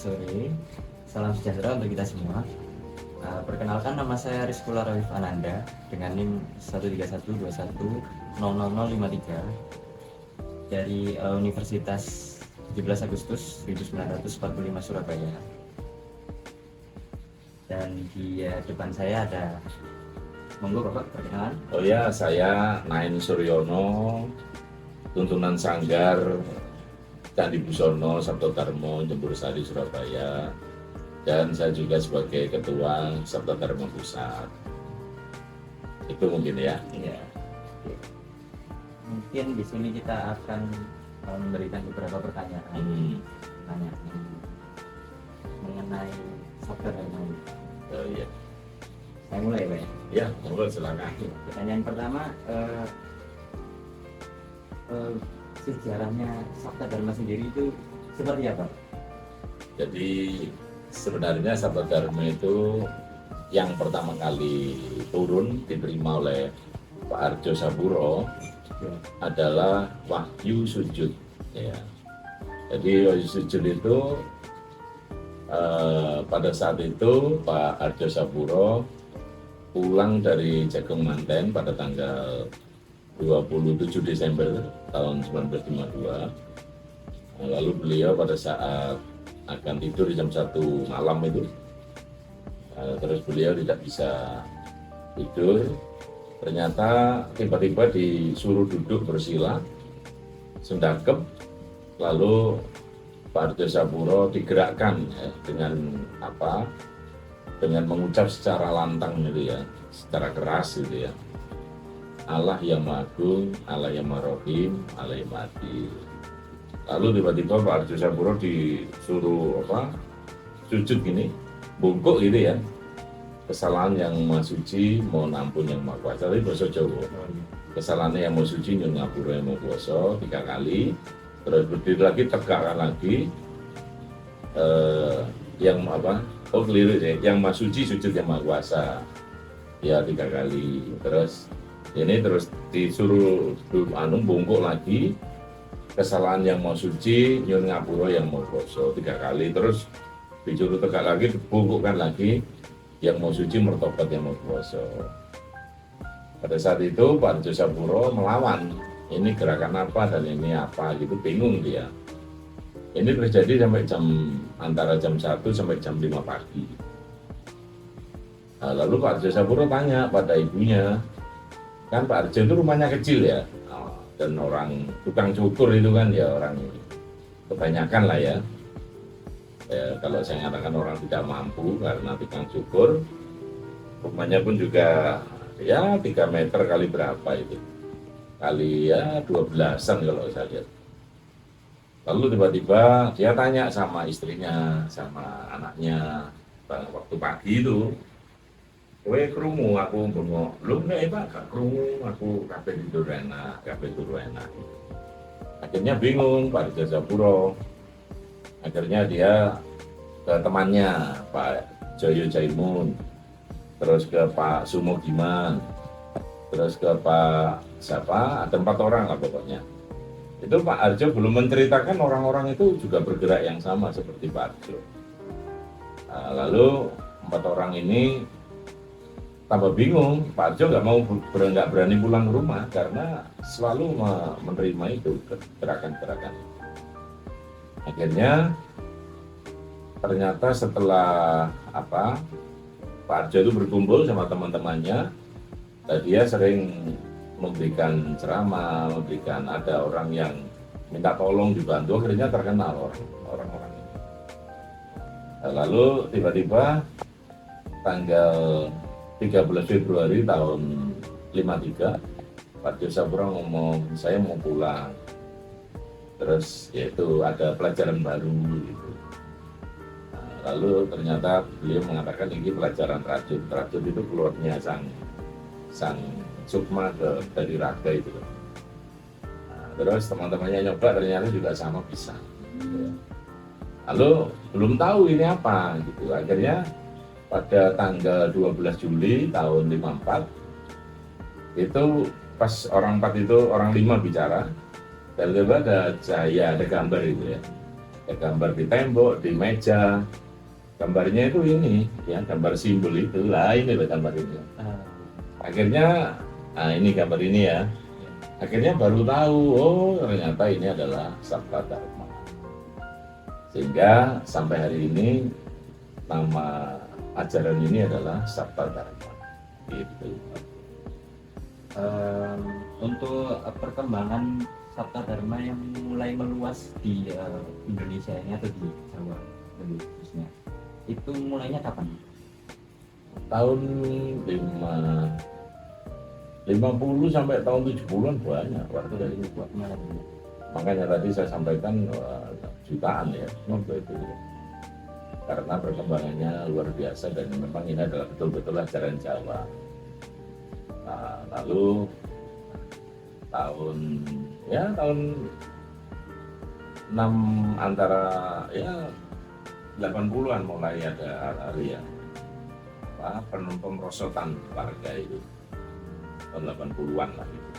sore, salam sejahtera untuk kita semua. Perkenalkan, nama saya Rizkula Rawif Ananda dengan NIM 13121000053 dari Universitas 17 Agustus 1945 Surabaya. Dan di depan saya ada, monggo Bapak perkenalan. Oh ya, saya Nain Suryono, tuntunan Sanggar Candi Busono Sabtodarmo Jembur Sari Surabaya, dan saya juga sebagai Ketua Sabtodarmo Pusat. Itu mungkin ya. Ya. Mungkin di sini kita akan memberikan beberapa pertanyaan mengenai Sabtodarmo. Oh iya. Saya mulai, Pak. Ya, monggo silakan. Pertanyaan pertama, sejarahnya Sabtodarmo sendiri itu seperti apa? Jadi sebenarnya Sabtodarmo itu yang pertama kali turun diterima oleh Pak Arjo Saburo adalah Wahyu Sujud. Ya. Jadi Wahyu Sujud itu pada saat itu Pak Arjo Saburo pulang dari Jagung Manten pada tanggal 27 Desember tahun 1952. Lalu beliau pada saat akan tidur jam 1 malam itu, terus beliau tidak bisa tidur. Ternyata tiba-tiba disuruh duduk bersila, sendakep, lalu Pak Arjo Saburo digerakkan ya, dengan mengucap secara lantang gitu ya, secara keras gitu ya. Allah yang Maha Agung, Allah yang Maha Rohim, Allah yang Maha Adil. Lalu tiba-tiba Pak Arjo Saburo disuruh sujud gini, bungkuk gitu ya. Kesalahan yang Maha Suci, mohon ampun yang Maha Kuasa. Tapi bahasa Jawa. Kesalahannya yang Maha Suci, nyuwun ngapura yang Maha Kuasa 3 kali. Terus berdiri lagi, tegakkan lagi. Keliru ya. Yang Maha Suci, sujud yang Maha Kuasa. Ya 3 kali. Terus disuruh bungkuk lagi, kesalahan yang Maha Suci, nyuwun ngapura yang Maha Kuasa 3 kali. Terus disuruh tegak lagi, dibungkukkan lagi, yang Maha Suci, mertobat yang Maha Kuasa. Pada saat itu Pak Arjo Saburo melawan, ini gerakan apa dan ini apa gitu, bingung dia. Ini terjadi sampai antara jam 1 sampai jam 5 pagi. Nah, lalu Pak Arjo Saburo tanya pada ibunya, kan Pak Arjo itu rumahnya kecil ya, dan orang tukang cukur itu kan ya orang kebanyakan lah ya. Kalau saya katakan orang tidak mampu karena tukang cukur, rumahnya pun juga ya 3 meter kali berapa itu, kali ya 12-an kalau saya lihat. Lalu tiba-tiba dia tanya sama istrinya, sama anaknya, waktu pagi itu, kowe krungu aku bengok, lu nek Pak gak krungu, aku kabeh tidur enak, kabeh turu enak. Akhirnya bingung Pak Arjo Saburo. Akhirnya dia ke temannya Pak Joyo Jaimun, terus ke Pak Sumo Giman, terus ke Pak siapa, ada 4 orang lah pokoknya. Itu Pak Arjo belum menceritakan orang-orang itu juga bergerak yang sama seperti Pak Arjo. Nah, lalu 4 orang ini tambah bingung. Pak Arjo nggak berani pulang ke rumah karena selalu menerima itu gerakan-gerakan. Akhirnya ternyata setelah Pak Arjo itu berkumpul sama teman-temannya, dia sering memberikan ceramah, ada orang yang minta tolong dibantu, akhirnya terkenal orang-orang ini. Nah, lalu tiba-tiba tanggal 13 Februari tahun 53, Pak Arjo Saburo ngomong, saya mau pulang. Terus yaitu ada pelajaran baru gitu. Nah, lalu ternyata beliau mengatakan ini pelajaran rajut. Rajut itu keluarnya sang sukma dari raga itu. Nah, terus teman-temannya nyoba ternyata juga sama bisa. Gitu. Lalu belum tahu ini apa gitu. Akhirnya pada tanggal 12 Juli tahun 54 itu pas orang 4 itu orang 5 bicara, tiba-tiba ada cahaya, ada gambar itu ya. ya gambar di tembok, di meja. Gambarnya itu ini, ya gambar simbol itu lah, ini loh gambar ini. Akhirnya, nah ini gambar ini ya. Akhirnya baru tahu, oh ternyata ini adalah Sabta Dharma. Sehingga sampai hari ini nama ajaran ini adalah Sabta Dharma. Gitu. Untuk perkembangan Sabta Dharma yang mulai meluas di Indonesia ini atau di Jawa lebih khususnya, itu mulainya kapan? Tahun 50 sampai tahun 70-an banyak waktu dari itu. Makanya tadi saya sampaikan jutaan ya waktu itu. Karena perkembangannya luar biasa dan memang ini adalah betul-betul ajaran Jawa. Nah, lalu tahun 6 antara ya 80-an mulai ada hari ya pemerosotan warga itu tahun 80-an lah itu.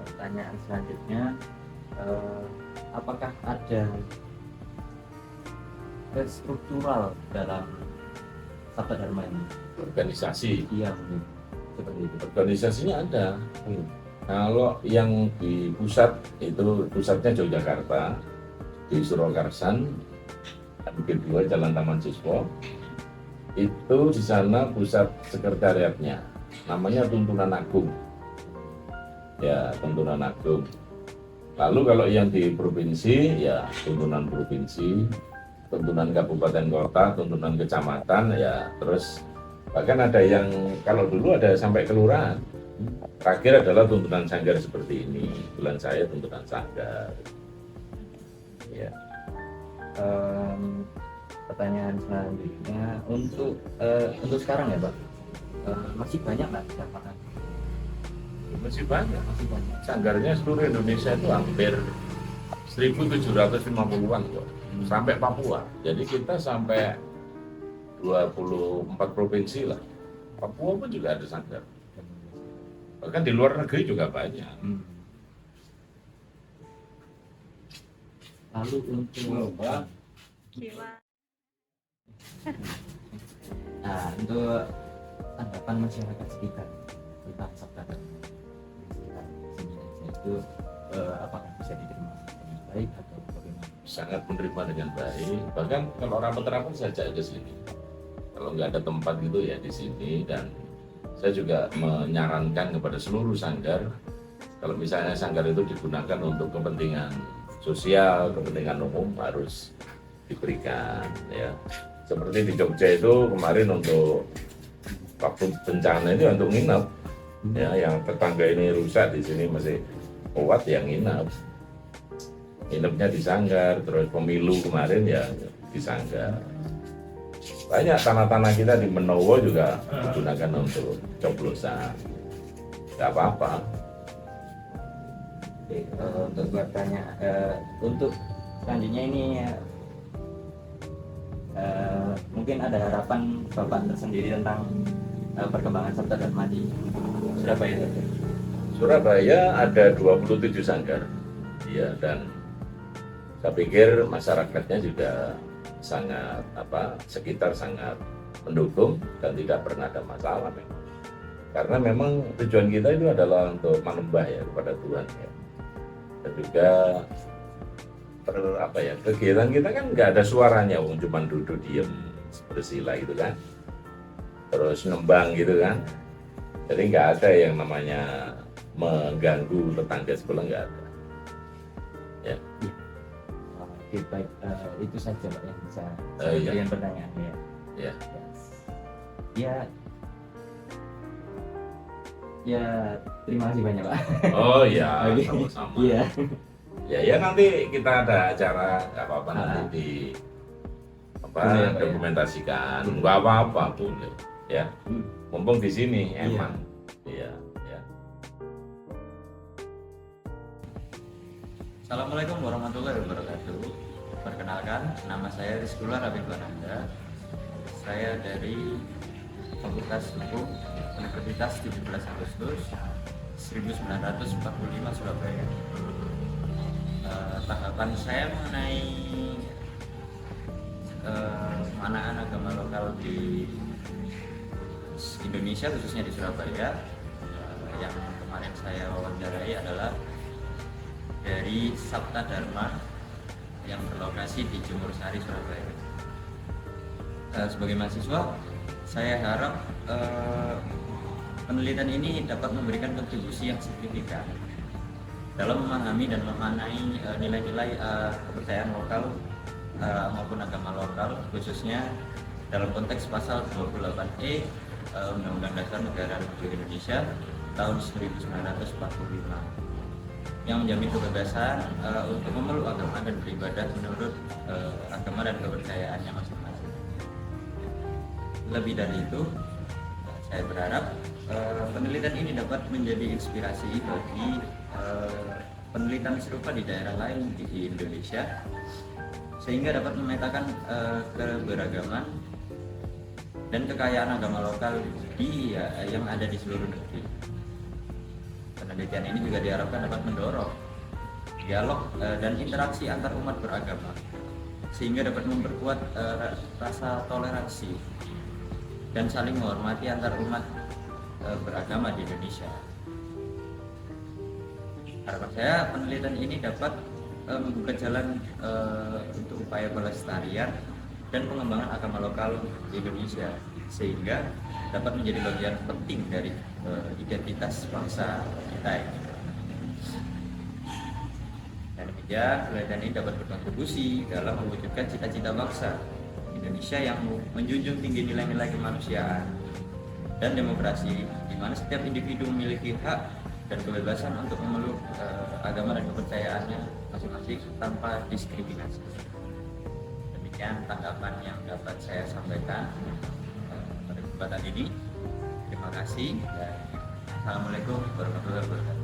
Pertanyaan selanjutnya, apakah ada struktural dalam Sabta Dharma ini? Organisasi. Iya, seperti itu. Organisasinya ada. Kalau yang di pusat itu pusatnya Yogyakarta di Surakarsan, Bukit 2 Jalan Taman Siswa. Itu di sana pusat sekretariatnya, namanya Tuntunan Agung. Ya, Tuntunan Agung. Lalu kalau yang di provinsi, ya Tuntunan Provinsi, Tuntunan Kabupaten Kota, Tuntunan Kecamatan, ya terus bahkan ada yang kalau dulu ada sampai kelurahan. Terakhir adalah tuntunan sanggar seperti ini. Bulan saya tuntunan sanggar. Ya. Pertanyaan selanjutnya untuk sekarang ya Pak, masih banyak nggak dapatkan? Masih banyak. Masih banyak. Sanggarnya seluruh Indonesia itu hampir 1.750-an kok, sampai Papua. Jadi kita sampai 24 provinsi lah. Papua pun juga ada sanggar. Bahkan di luar negeri juga banyak. Lalu untuk untuk tanggapan masyarakat sekitar tentang Sabta Dharma sekitar sini itu apakah bisa diterima dengan baik atau bagaimana? Sangat menerima dengan baik. Bahkan kalau rapat-rapat saya ajak ke sini. Kalau nggak ada tempat gitu ya di sini. Dan saya juga menyarankan kepada seluruh sanggar, kalau misalnya sanggar itu digunakan untuk kepentingan sosial, kepentingan umum harus diberikan ya. Seperti di Jogja itu kemarin untuk waktu bencana itu untuk nginep ya, yang tetangga ini rusak di sini masih kuat yang nginepnya di sanggar. Terus pemilu kemarin ya di sanggar. Banyak tanah-tanah kita di Menowo juga digunakan untuk coblosan. Gak apa-apa. Oke, untuk bertanya, untuk selanjutnya ini mungkin ada harapan Bapak tersendiri tentang perkembangan Sabta Dharma di Surabaya. Surabaya ada 27 sanggar. Ya, dan saya pikir masyarakatnya juga sangat sekitar sangat mendukung dan tidak pernah ada masalah memang. Karena memang tujuan kita itu adalah untuk menyembah ya kepada Tuhan ya. Dan juga kegiatan kita kan nggak ada suaranya, cuma duduk diem bersila gitu kan. Terus nembang gitu kan. Jadi nggak ada yang namanya mengganggu tetangga sebelah, nggak ada. Ya. Oke, baik, itu saja Pak yang bisa saya Iya. berikan pertanyaan ya. Ya. Ya, terima kasih banyak Pak. Oh ya, Oke. sama-sama. Iya. Ya nanti kita ada acara nggak apa-apa nanti di Boleh, Pak, ya? dokumentasikan, nggak apa-apa boleh ya. Mumpung di sini Iya. emang. Iya. Ya. Assalamualaikum warahmatullahi wabarakatuh. Perkenalkan, nama saya Rizkula Rabi Ananda. Saya dari Fakultas Hukum Universitas 17 Agustus 1945 Surabaya. tanggapan saya mengenai pemanaan agama lokal di Indonesia, khususnya di Surabaya, yang kemarin saya wawancarai adalah dari Sabta Dharma yang berlokasi di Jemur Sari, Surabaya. Sebagai mahasiswa, saya harap penelitian ini dapat memberikan kontribusi yang signifikan dalam memahami dan memaknai nilai-nilai kepercayaan lokal maupun agama lokal, khususnya dalam konteks pasal 28E Undang-Undang Dasar Negara Republik Indonesia tahun 1945 yang menjamin kebebasan untuk memeluk agama dan beribadah menurut agama dan kepercayaannya masing-masing. Lebih dari itu, saya berharap penelitian ini dapat menjadi inspirasi bagi penelitian serupa di daerah lain di Indonesia, sehingga dapat memetakan keberagaman dan kekayaan agama lokal yang ada di seluruh negeri. Penelitian ini juga diharapkan dapat mendorong dialog dan interaksi antar umat beragama, sehingga dapat memperkuat rasa toleransi dan saling menghormati antar umat beragama di Indonesia. Harapan saya penelitian ini dapat membuka jalan untuk upaya pelestarian dan pengembangan agama lokal di Indonesia, sehingga dapat menjadi bagian penting dari identitas bangsa kita ini. Dan demikian, penelitian ini dapat berkontribusi dalam mewujudkan cita-cita bangsa Indonesia yang menjunjung tinggi nilai-nilai kemanusiaan dan demokrasi, di mana setiap individu memiliki hak dan kebebasan untuk memeluk agama dan kepercayaannya masing-masing tanpa diskriminasi. Demikian tanggapan yang dapat saya sampaikan pada kesempatan ini. Terima kasih dan Assalamualaikum warahmatullahi wabarakatuh.